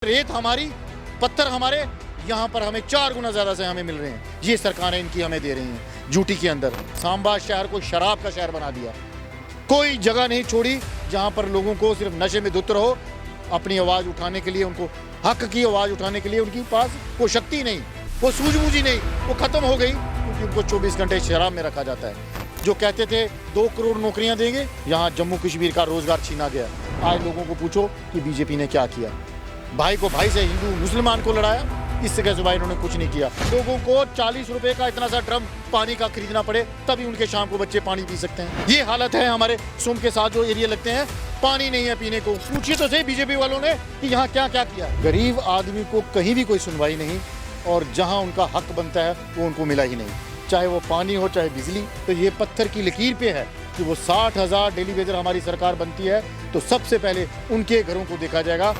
रेत हमारी, पत्थर हमारे, यहाँ पर हमें 4 गुना ज़्यादा से हमें मिल रहे हैं। ये सरकारें इनकी हमें दे रही हैं ड्यूटी के अंदर। सांबा शहर को शराब का शहर बना दिया। कोई जगह नहीं छोड़ी जहाँ पर लोगों को सिर्फ नशे में धुत रहो। अपनी आवाज़ उठाने के लिए, उनको हक की आवाज़ उठाने के लिए उनके पास वो शक्ति नहीं, वो सूझबूझ ही नहीं, वो ख़त्म हो गई, क्योंकि उनको 24 घंटे शराब में रखा जाता है। जो कहते थे 2 करोड़ नौकरियां देंगे, यहाँ जम्मू कश्मीर का रोजगार छीना गया। आज लोगों को पूछो कि बीजेपी ने क्या किया। भाई को भाई से हिंदू मुसलमान को लड़ाया, इससे क्या सिवाय इन्होंने कुछ नहीं किया। लोगों को 40 रुपए का इतना सा ड्रम पानी का खरीदना पड़े तभी उनके शाम को बच्चे पानी पी सकते हैं। ये हालत है हमारे सुम के साथ जो एरिया लगते हैं, पानी नहीं है पीने को। पूछिए तो सही बीजेपी वालों ने कि यहाँ क्या क्या किया। गरीब आदमी को कहीं भी कोई सुनवाई नहीं, और जहाँ उनका हक बनता है वो उनको मिला ही नहीं, चाहे वो पानी हो चाहे बिजली। तो ये पत्थर की लकीर पे है कि वो 60,000 डेली वेजर हमारी सरकार बनती है तो सबसे पहले उनके घरों को देखा जाएगा।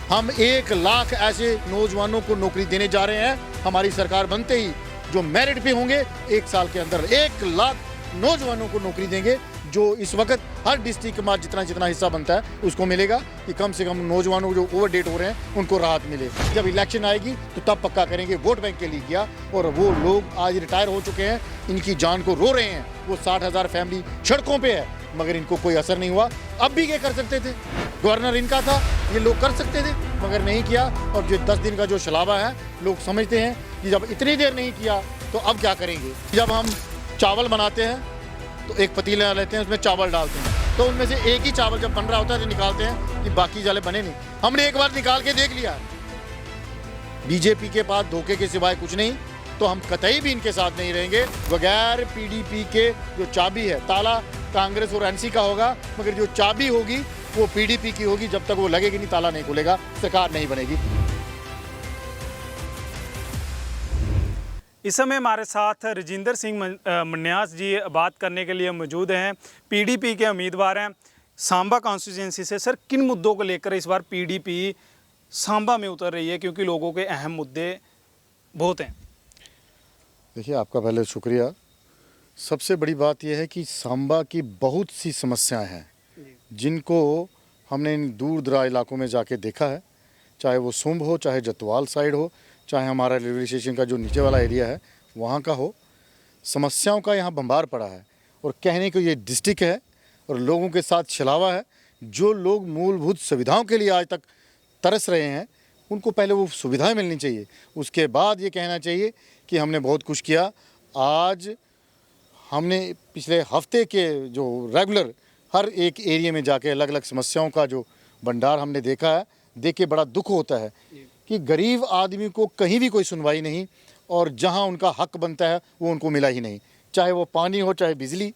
हम 1 लाख ऐसे नौजवानों को नौकरी देने जा रहे हैं हमारी सरकार बनते ही, जो मेरिट पे होंगे। 1 साल के अंदर 1 लाख नौजवानों को नौकरी देंगे, जो इस वक्त हर डिस्ट्रिक्ट का जितना जितना हिस्सा बनता है उसको मिलेगा, कि कम से कम नौजवानों जो ओवर डेट हो रहे हैं उनको राहत मिले। जब इलेक्शन आएगी तो तब पक्का करेंगे। वोट बैंक के लिए किया, और वो लोग आज रिटायर हो चुके हैं, इनकी जान को रो रहे हैं। वो 60,000 फैमिली सड़कों पे है, मगर इनको कोई असर नहीं हुआ। अब भी क्या कर सकते थे, गवर्नर इनका था, ये लोग कर सकते थे, मगर नहीं किया। और जो 10 दिन का जो छलावा है, लोग समझते हैं कि जब इतनी देर नहीं किया तो अब क्या करेंगे। जब हम चावल बनाते हैं तो एक पतीला लेते हैं, उसमें चावल डालते हैं, तो उनमें से एक ही चावल जब बन रहा होता है तो निकालते हैं कि बाकी जाले बने नहीं। हमने एक बार निकाल के देख लिया। बीजेपी के पास धोखे के सिवाय कुछ नहीं, तो हम कतई भी इनके साथ नहीं रहेंगे। बगैर पीडीपी के जो चाबी है, ताला कांग्रेस और एनसी का होगा, मगर जो चाबी होगी वो पीडीपी की होगी। जब तक वो लगेगी नहीं, ताला नहीं खुलेगा, सरकार नहीं बनेगी। इस समय हमारे साथ राजिंदर सिंह मन्यास जी बात करने के लिए मौजूद हैं। पीडीपी के उम्मीदवार हैं सांबा कॉन्स्टिट्यूंसी से। सर, किन मुद्दों को लेकर इस बार पीडीपी सांबा में उतर रही है, क्योंकि लोगों के अहम मुद्दे बहुत हैं? देखिए, आपका पहले शुक्रिया। सबसे बड़ी बात यह है कि सांबा की बहुत सी समस्याएं हैं जिनको हमने इन दूर दराज इलाकों में जाके देखा है, चाहे वो सुंभ हो, चाहे जतवाल साइड हो, चाहे हमारा रेलवे स्टेशन का जो नीचे वाला एरिया है वहाँ का हो। समस्याओं का यहाँ भंबार पड़ा है, और कहने को ये डिस्ट्रिक्ट है और लोगों के साथ छलावा है। जो लोग मूलभूत सुविधाओं के लिए आज तक तरस रहे हैं, उनको पहले वो सुविधाएं मिलनी चाहिए, उसके बाद ये कहना चाहिए कि हमने बहुत कुछ किया। आज हमने पिछले हफ्ते के जो रेगुलर हर एक एरिया में जाके अलग अलग समस्याओं का जो भंडार हमने देखा है, देख के बड़ा दुख होता है कि गरीब आदमी को कहीं भी कोई सुनवाई नहीं, और जहां उनका हक बनता है वो उनको मिला ही नहीं। चाहे वो पानी हो चाहे बिजली,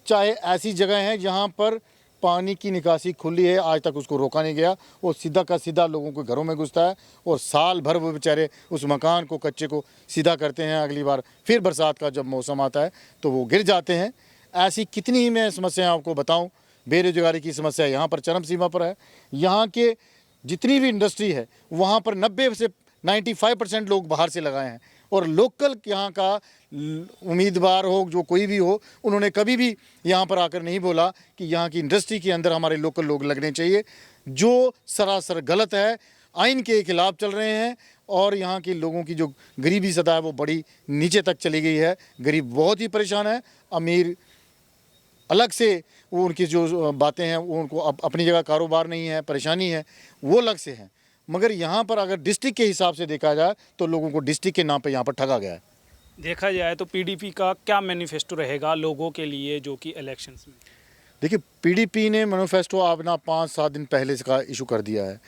चाहे ऐसी जगह हैं जहां पर पानी की निकासी खुली है, आज तक उसको रोका नहीं गया। वो सीधा का सीधा लोगों के घरों में घुसता है, और साल भर वो बेचारे उस मकान को, कच्चे को सीधा करते हैं। अगली बार फिर बरसात का जब मौसम आता है तो वो गिर जाते हैं। ऐसी कितनी ही मैं समस्याएं आपको बताऊं। बेरोजगारी की समस्या यहाँ पर चरम सीमा पर है। यहाँ के जितनी भी इंडस्ट्री है वहाँ पर 90 से 95% लोग बाहर से लगाए हैं, और लोकल यहाँ का उम्मीदवार हो, जो कोई भी हो, उन्होंने कभी भी यहाँ पर आकर नहीं बोला कि यहाँ की इंडस्ट्री के अंदर हमारे लोकल लोग लगने चाहिए, जो सरासर गलत है, आइन के खिलाफ चल रहे हैं। और यहाँ के लोगों की जो गरीबी सतह है वो बड़ी नीचे तक चली गई है। गरीब बहुत ही परेशान है, अमीर अलग से वो उनकी जो बातें हैं वो उनको अपनी जगह कारोबार नहीं है, परेशानी है, वो अलग से हैं। मगर यहाँ पर अगर डिस्ट्रिक्ट के हिसाब से देखा जाए तो लोगों को डिस्ट्रिक्ट के नाम पे यहाँ पर ठगा गया है। देखा जाए तो पीडीपी का क्या मैनिफेस्टो रहेगा लोगों के लिए, जो कि इलेक्शंस में? देखिए, पीडीपी ने मैनिफेस्टो अपना 5-7 दिन पहले का इशू कर दिया है।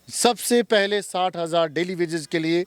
सबसे पहले 60,000 डेली वेजेस के लिए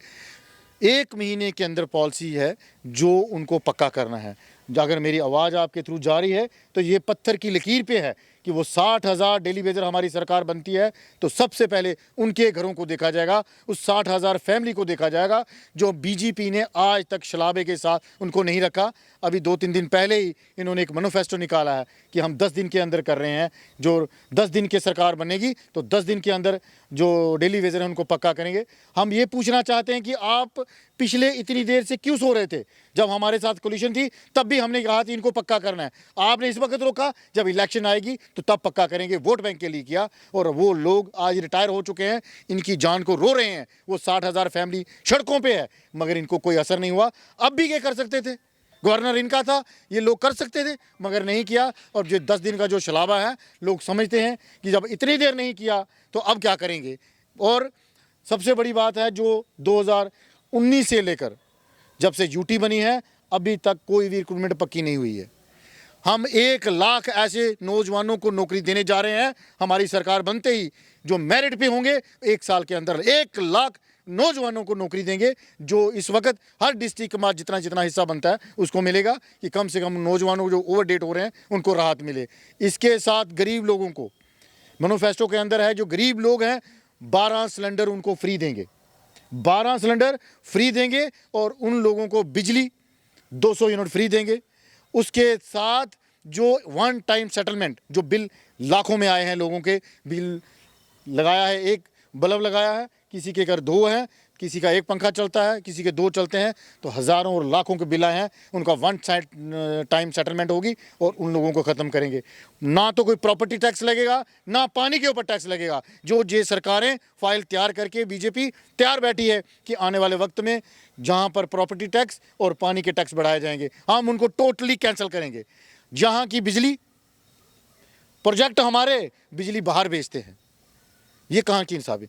1 महीने के अंदर पॉलिसी है जो उनको पक्का करना है। अगर मेरी आवाज़ आपके थ्रू जा रही है तो ये पत्थर की लकीर पे है कि वो 60,000 डेली वेजर हमारी सरकार बनती है तो सबसे पहले उनके घरों को देखा जाएगा, उस 60,000 फैमिली को देखा जाएगा जो बीजेपी ने आज तक शलाबे के साथ उनको नहीं रखा। अभी 2-3 दिन पहले ही इन्होंने एक मैनिफेस्टो निकाला है कि हम 10 दिन के अंदर कर रहे हैं। जो 10 दिन की सरकार बनेगी तो 10 दिन के अंदर जो डेली वेजर हैं उनको पक्का करेंगे। हम ये पूछना चाहते हैं कि आप पिछले इतनी देर से क्यों सो रहे थे? जब हमारे साथ कोलिशन थी तब भी हमने कहा था इनको पक्का करना है, आपने इस वक्त रोका, जब इलेक्शन आएगी तो तब पक्का करेंगे। वोट बैंक के लिए किया, और वो लोग आज रिटायर हो चुके हैं, इनकी जान को रो रहे हैं। वो 60,000 फैमिली सड़कों पर है, मगर इनको कोई असर नहीं हुआ। अब भी क्या कर सकते थे? गवर्नर इनका था, ये लोग कर सकते थे मगर नहीं किया। और जो 10 दिन का जो शलाबा है, लोग समझते हैं कि जब इतनी देर नहीं किया तो अब क्या करेंगे। और सबसे बड़ी बात है, जो 2019 से लेकर जब से यूटी बनी है अभी तक कोई भी रिक्रूटमेंट पक्की नहीं हुई है। हम 1 लाख ऐसे नौजवानों को नौकरी देने जा रहे हैं हमारी सरकार बनते ही, जो मेरिट पे होंगे 1 साल के अंदर 1 लाख नौजवानों को नौकरी देंगे। जो इस वक्त हर डिस्ट्रिक्ट का जितना जितना हिस्सा बनता है उसको मिलेगा, कि कम से कम नौजवानों जो ओवरडेट हो रहे हैं उनको राहत मिले। इसके साथ गरीब लोगों को मैनिफेस्टो के अंदर है, जो गरीब लोग हैं 12 सिलेंडर उनको फ्री देंगे, 12 सिलेंडर फ्री देंगे। और उन लोगों को बिजली 200 यूनिट फ्री देंगे। उसके साथ जो वन टाइम सेटलमेंट, जो बिल लाखों में आए हैं, लोगों के बिल लगाया है, एक बल्ब लगाया है, किसी के घर 2 हैं, किसी का 1 पंखा चलता है, किसी के 2 चलते हैं, तो हज़ारों और लाखों के बिल आए हैं, उनका वन टाइम सेटलमेंट होगी और उन लोगों को ख़त्म करेंगे। ना तो कोई प्रॉपर्टी टैक्स लगेगा, ना पानी के ऊपर टैक्स लगेगा। जो ये सरकारें फाइल तैयार करके बीजेपी तैयार बैठी है कि आने वाले वक्त में जहाँ पर प्रॉपर्टी टैक्स और पानी के टैक्स बढ़ाए जाएंगे, हम उनको टोटली कैंसिल करेंगे। जहाँ की बिजली प्रोजेक्ट हमारे बिजली बाहर बेचते हैं, ये कहाँ की इंसाफ है?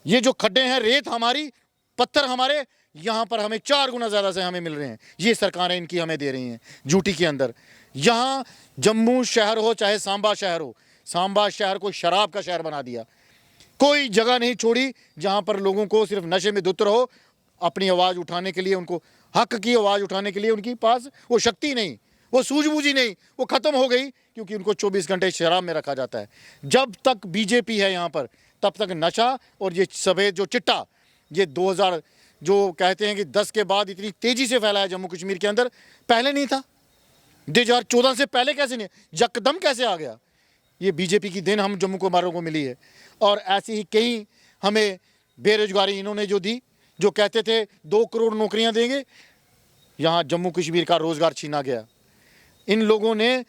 ये जो खड्डे हैं, रेत हमारी, पत्थर हमारे, यहाँ पर हमें 4 गुना ज़्यादा से हमें मिल रहे हैं। ये सरकारें इनकी हमें दे रही हैं यूटी के अंदर। यहाँ जम्मू शहर हो चाहे सांबा शहर हो, सांबा शहर को शराब का शहर बना दिया। कोई जगह नहीं छोड़ी जहाँ पर लोगों को सिर्फ नशे में धुत रहो। अपनी आवाज़ उठाने के लिए, उनको हक की आवाज़ उठाने के लिए उनके पास वो शक्ति नहीं, वो सूझबूझ ही नहीं, वो ख़त्म हो गई, क्योंकि उनको 24 घंटे शराब में रखा जाता है। जब तक बीजेपी है यहाँ पर तब तक नशा और ये सफ़ेद जो चिट्टा, ये 2000 जो कहते हैं कि 10 के बाद इतनी तेज़ी से फैला है जम्मू कश्मीर के अंदर, पहले नहीं था। 2014 से पहले कैसे नहीं, यकदम कैसे आ गया? ये बीजेपी की देन हम जम्मू कुमारों को मिली है। और ऐसी ही कई हमें बेरोजगारी इन्होंने जो दी, जो कहते थे 2 करोड़ नौकरियां देंगे, यहाँ जम्मू कश्मीर का रोज़गार छीना गया। इन लोगों ने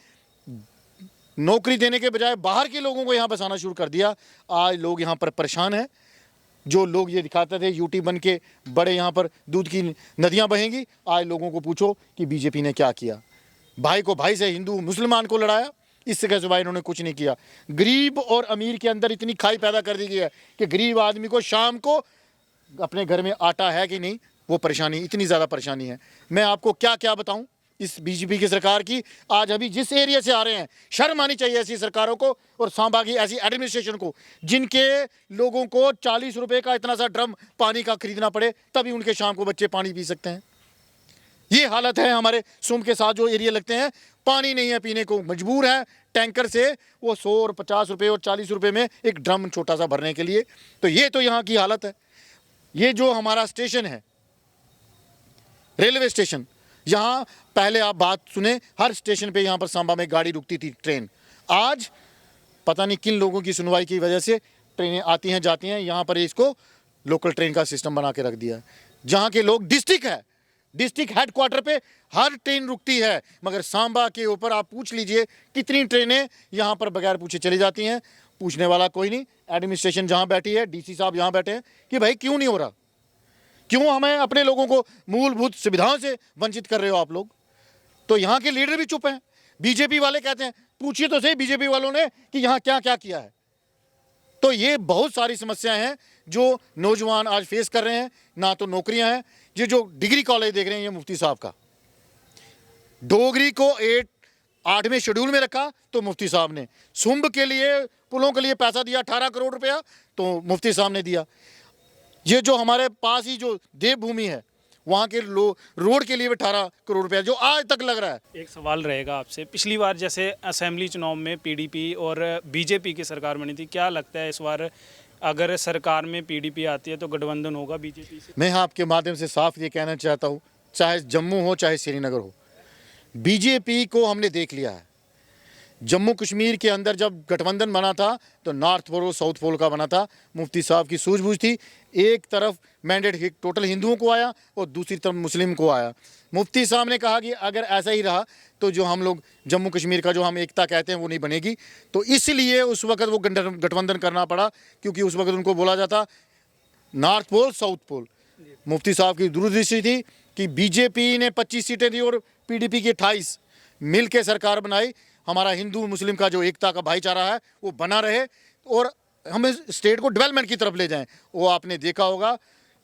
नौकरी देने के बजाय बाहर के लोगों को यहाँ बसाना शुरू कर दिया। आज लोग यहाँ पर परेशान हैं। जो लोग ये दिखाते थे यूटी बन के बड़े यहाँ पर दूध की नदियाँ बहेंगी, आज लोगों को पूछो कि बीजेपी ने क्या किया। भाई को भाई से, हिंदू मुसलमान को लड़ाया, इससे क्या सिवाय इन्होंने कुछ नहीं किया। गरीब और अमीर के अंदर इतनी खाई पैदा कर दी गई है कि गरीब आदमी को शाम को अपने घर में आटा है कि नहीं, वो परेशानी, इतनी ज़्यादा परेशानी है। मैं आपको क्या क्या बताऊं इस बीजेपी की सरकार की। आज अभी जिस एरिया से आ रहे हैं, शर्म आनी चाहिए ऐसी सरकारों को और सांबा की ऐसी एडमिनिस्ट्रेशन को, जिनके लोगों को 40 रुपए का इतना सा ड्रम पानी का खरीदना पड़े तभी उनके शाम को बच्चे पानी पी सकते हैं। ये हालत है हमारे सुम के साथ जो एरिया लगते हैं, पानी नहीं है पीने को, मजबूर है टैंकर से वो 100 और 50 रुपये और 40 रुपये में एक ड्रम छोटा सा भरने के लिए। तो ये तो यहाँ की हालत है। ये जो हमारा स्टेशन है, रेलवे स्टेशन, यहाँ पहले आप बात सुने, हर स्टेशन पे यहाँ पर सांबा में गाड़ी रुकती थी, ट्रेन। आज पता नहीं किन लोगों की सुनवाई की वजह से ट्रेनें आती हैं जाती हैं, यहाँ पर इसको लोकल ट्रेन का सिस्टम बना के रख दिया। जहाँ के लोग डिस्ट्रिक्ट हेडक्वार्टर पे हर ट्रेन रुकती है, मगर सांबा के ऊपर आप पूछ लीजिए कितनी ट्रेनें यहाँ पर बगैर पूछे चली जाती हैं। पूछने वाला कोई नहीं। एडमिनिस्ट्रेशन जहाँ बैठी है, डीसी साहब यहाँ बैठे हैं कि भाई क्यों नहीं हो रहा, क्यों हमें अपने लोगों को मूलभूत सुविधाओं से वंचित कर रहे हो आप लोग। तो यहाँ के लीडर भी चुप हैं। बीजेपी वाले कहते हैं, पूछिए तो सही बीजेपी वालों ने कि यहाँ क्या क्या किया है। तो ये बहुत सारी समस्याएं हैं जो नौजवान आज फेस कर रहे हैं। ना तो नौकरियां हैं। ये जो डिग्री कॉलेज देख रहे हैं, ये मुफ्ती साहब का, डोगरी को 8वें शेड्यूल में रखा तो मुफ्ती साहब ने, सुंब के लिए पुलों के लिए पैसा दिया 18 करोड़ रुपया तो मुफ्ती साहब ने दिया। ये जो हमारे पास ही जो देवभूमि है, वहाँ के रोड के लिए भी 18 करोड़ रुपया जो आज तक लग रहा है। एक सवाल रहेगा आपसे, पिछली बार जैसे असेंबली चुनाव में पीडीपी और बीजेपी की सरकार बनी थी, क्या लगता है इस बार अगर सरकार में पीडीपी आती है तो गठबंधन होगा बीजेपी से? मैं आपके माध्यम से साफ ये कहना चाहता हूँ, चाहे जम्मू हो चाहे श्रीनगर हो, बीजेपी को हमने देख लिया है। जम्मू कश्मीर के अंदर जब गठबंधन बना था तो नॉर्थ पोल और साउथ पोल का बना था। मुफ्ती साहब की सूझबूझ थी, एक तरफ मैंडेट टोटल हिंदुओं को आया और दूसरी तरफ मुस्लिम को आया। मुफ्ती साहब ने कहा कि अगर ऐसा ही रहा तो जो हम लोग जम्मू कश्मीर का जो हम एकता कहते हैं वो नहीं बनेगी। तो इसलिए उस वक्त वो गठबंधन करना पड़ा, क्योंकि उस वक्त उनको बोला जाता नॉर्थ पोल साउथ पोल। मुफ्ती साहब की दूरदृष्टि थी कि बीजेपी ने 25 सीटें दी और पीडीपी की 28, मिल के सरकार बनाई। हमारा हिंदू मुस्लिम का जो एकता का भाईचारा है वो बना रहे और हम इस स्टेट को डेवलपमेंट की तरफ ले जाएं। वो आपने देखा होगा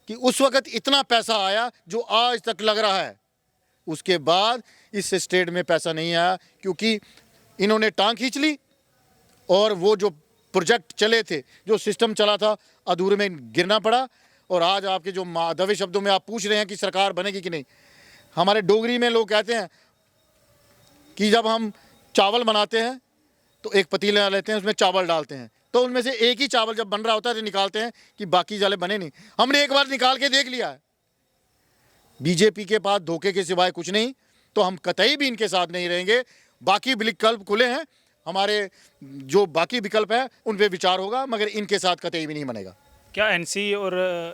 कि उस वक्त इतना पैसा आया जो आज तक लग रहा है, उसके बाद इस स्टेट में पैसा नहीं आया, क्योंकि इन्होंने टांग खींच ली और वो जो प्रोजेक्ट चले थे, जो सिस्टम चला था, अधूरे में गिरना पड़ा। और आज आपके जो माधवी शब्दों में आप पूछ रहे हैं कि सरकार बनेगी कि नहीं, हमारे डोगरी में लोग कहते हैं कि जब हम चावल बनाते हैं तो एक पतीला लेते हैं, उसमें चावल डालते हैं, तो उनमें से एक ही चावल जब बन रहा होता है तो निकालते हैं कि बाकी जाले बने नहीं। हमने एक बार निकाल के देख लिया है, बीजेपी के पास धोखे के सिवाय कुछ नहीं, तो हम कतई भी इनके साथ नहीं रहेंगे। बाकी विकल्प खुले हैं, हमारे जो बाकी विकल्प है उन पे विचार होगा, मगर इनके साथ कतई भी नहीं बनेगा। क्या एनसी और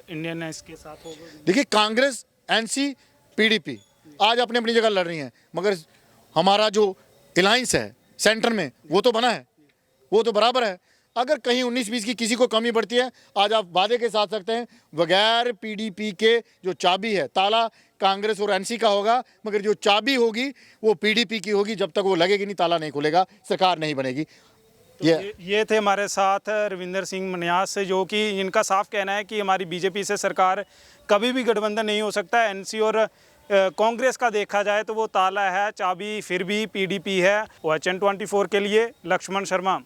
इंडियन इसके साथ होगा? देखिए, कांग्रेस, एनसी, पीडीपी आज अपनी अपनी जगह लड़ रही हैं, मगर हमारा जो अलायंस है सेंटर में वो तो बना है, वो तो बराबर है। अगर कहीं 19-20 की किसी को कमी पड़ती है, आज आप वादे के साथ सकते हैं बगैर पीडीपी के जो चाबी है, ताला कांग्रेस और एनसी का होगा, मगर जो चाबी होगी वो पीडीपी की होगी। जब तक वो लगेगी नहीं, ताला नहीं खुलेगा, सरकार नहीं बनेगी। ये थे हमारे साथ रविंदर सिंह मन्यास से, जो कि इनका साफ कहना है कि हमारी बीजेपी से सरकार कभी भी गठबंधन नहीं हो सकता। एनसी और कांग्रेस का देखा जाए तो वो ताला है, चाबी फिर भी पीडीपी है। OHN 24 के लिए लक्ष्मण शर्मा।